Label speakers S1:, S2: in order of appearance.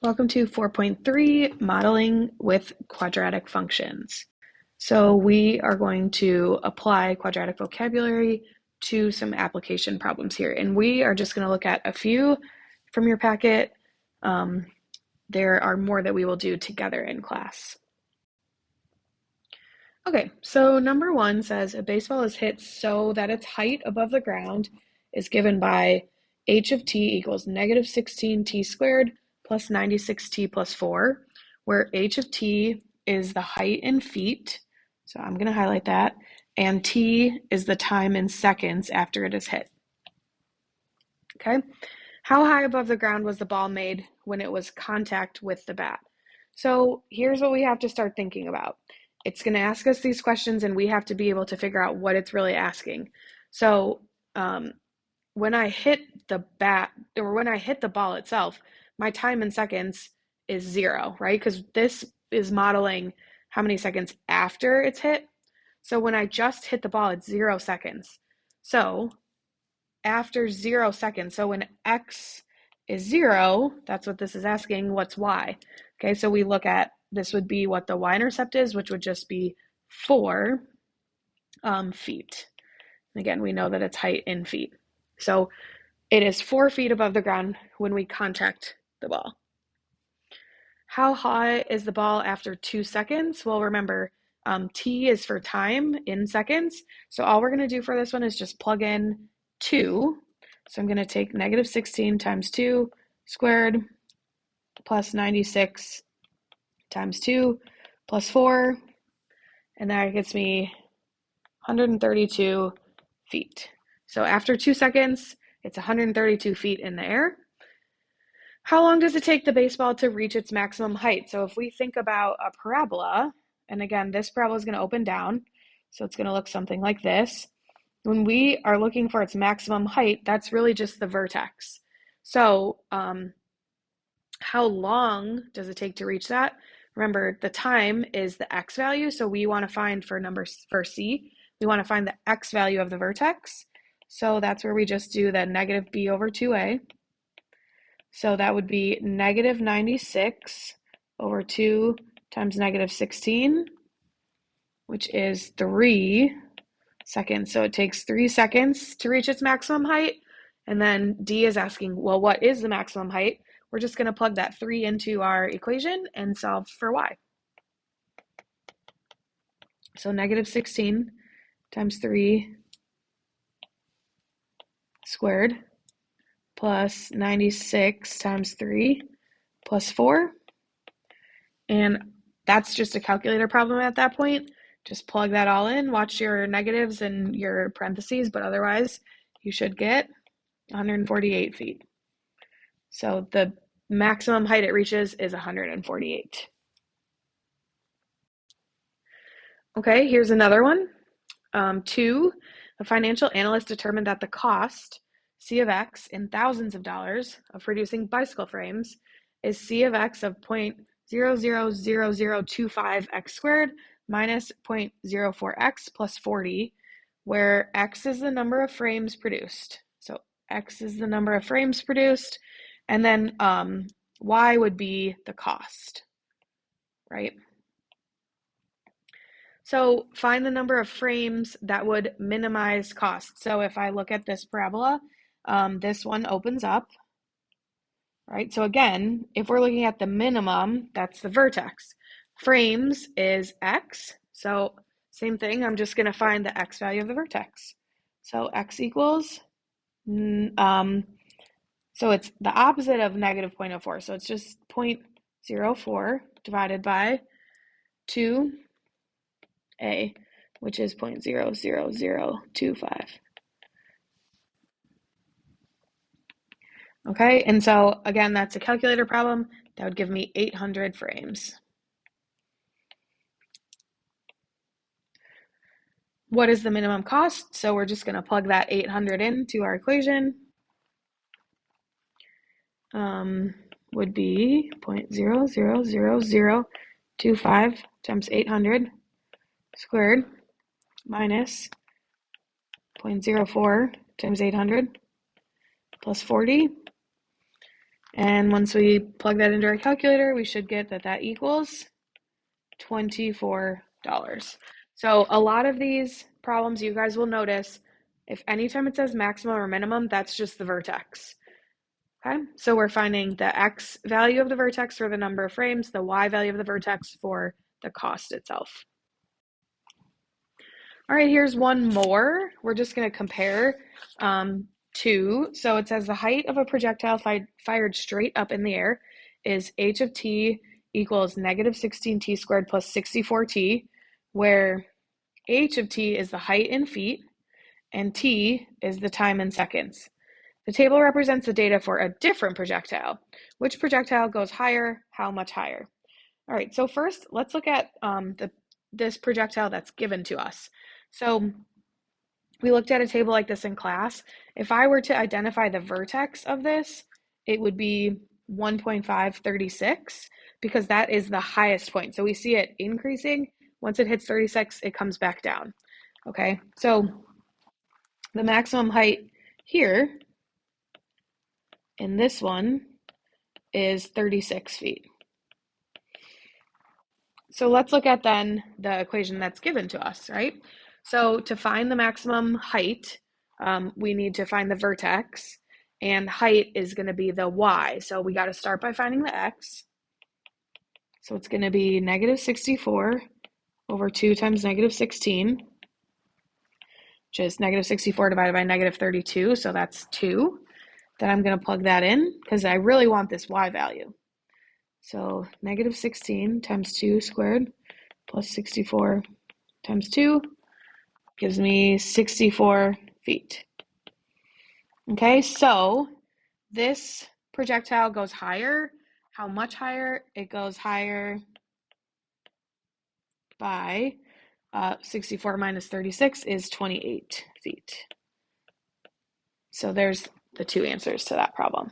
S1: Welcome to 4.3, Modeling with Quadratic Functions. So we are going to apply quadratic vocabulary to some application problems here. And we are just going to look at a few from your packet. There are more that we will do together in class. Okay, so number one says a baseball is hit so that its height above the ground is given by h of t equals negative 16t squared plus 96t plus 4, where h of t is the height in feet, so I'm going to highlight that, and t is the time in seconds after it is hit. Okay, how high above the ground was the ball made when it was contact with the bat? So here's what we have to start thinking about. It's going to ask us these questions and we have to be able to figure out what it's really asking. So when I hit the bat, or when I hit the ball itself, my time in seconds is 0, right? Because this is modeling how many seconds after it's hit. So when I just hit the ball, it's 0 seconds. So after 0 seconds, so when x is 0, that's what this is asking, what's y? Okay, so we look at, this would be what the y-intercept is, which would just be 4 feet. And again, we know that it's height in feet. So it is 4 feet above the ground when we contact the ball. How high is the ball after 2 seconds? Well, remember, t is for time in seconds. So all we're going to do for this one is just plug in 2. So I'm going to take negative 16 times 2 squared plus 96 times 2 plus 4, and that gets me 132 feet. So after 2 seconds, it's 132 feet in the air. How long does it take the baseball to reach its maximum height? So if we think about a parabola, and again, this parabola is going to open down, so it's going to look something like this. When we are looking for its maximum height, that's really just the vertex. So how long does it take to reach that? Remember, the time is the x value, so we want to find for C, we want to find the x value of the vertex. So that's where we just do the negative b over 2a. So that would be negative 96 over 2 times negative 16, which is 3 seconds. So it takes 3 seconds to reach its maximum height. And then D is asking, well, what is the maximum height? We're just going to plug that 3 into our equation and solve for y. So negative 16 times 3 squared plus 96 times 3 plus 4. And that's just a calculator problem at that point. Just plug that all in, watch your negatives and your parentheses, but otherwise you should get 148 feet. So the maximum height it reaches is 148. Okay, here's another one. 2, a financial analyst determined that the cost, C of x, in thousands of dollars of producing bicycle frames is C of x of 0.000025 x squared minus 0.04x plus 40, where x is the number of frames produced. So x is the number of frames produced, and then y would be the cost, right? So find the number of frames that would minimize cost. So if I look at this parabola, this one opens up, right? So again, if we're looking at the minimum, that's the vertex. Frames is x. So same thing, I'm just going to find the x value of the vertex. So x equals, so it's the opposite of negative 0.04. So it's just 0.04 divided by 2a, which is 0.00025. Okay, and so again, that's a calculator problem. That would give me 800 frames. What is the minimum cost? So we're just going to plug that 800 into our equation. Would be 0.00025 times 800 squared minus 0.04 times 800 plus 40. And once we plug that into our calculator, we should get that equals $24. So a lot of these problems, you guys will notice, if anytime it says maximum or minimum, that's just the vertex. Okay, so we're finding the x value of the vertex for the number of frames, the y value of the vertex for the cost itself. All right, here's one more. We're just going to compare two. So it says the height of a projectile fired straight up in the air is h of t equals negative 16t squared plus 64t, where h of t is the height in feet and t is the time in seconds. The table represents the data for a different projectile. Which projectile goes higher? How much higher? All right, so first let's look at this projectile that's given to us. So we looked at a table like this in class. If I were to identify the vertex of this, it would be 1.536 because that is the highest point. So we see it increasing. Once it hits 36, it comes back down. Okay, so the maximum height here in this one is 36 feet. So let's look at then the equation that's given to us, right? So to find the maximum height, we need to find the vertex, and height is going to be the y. So we got to start by finding the x. So it's going to be negative 64 over 2 times negative 16, which is negative 64 divided by negative 32, so that's 2. Then I'm going to plug that in because I really want this y value. So negative 16 times 2 squared plus 64 times 2 gives me 64 feet. Okay, so this projectile goes higher. How much higher? It goes higher by 64 minus 36 is 28 feet. So there's the two answers to that problem.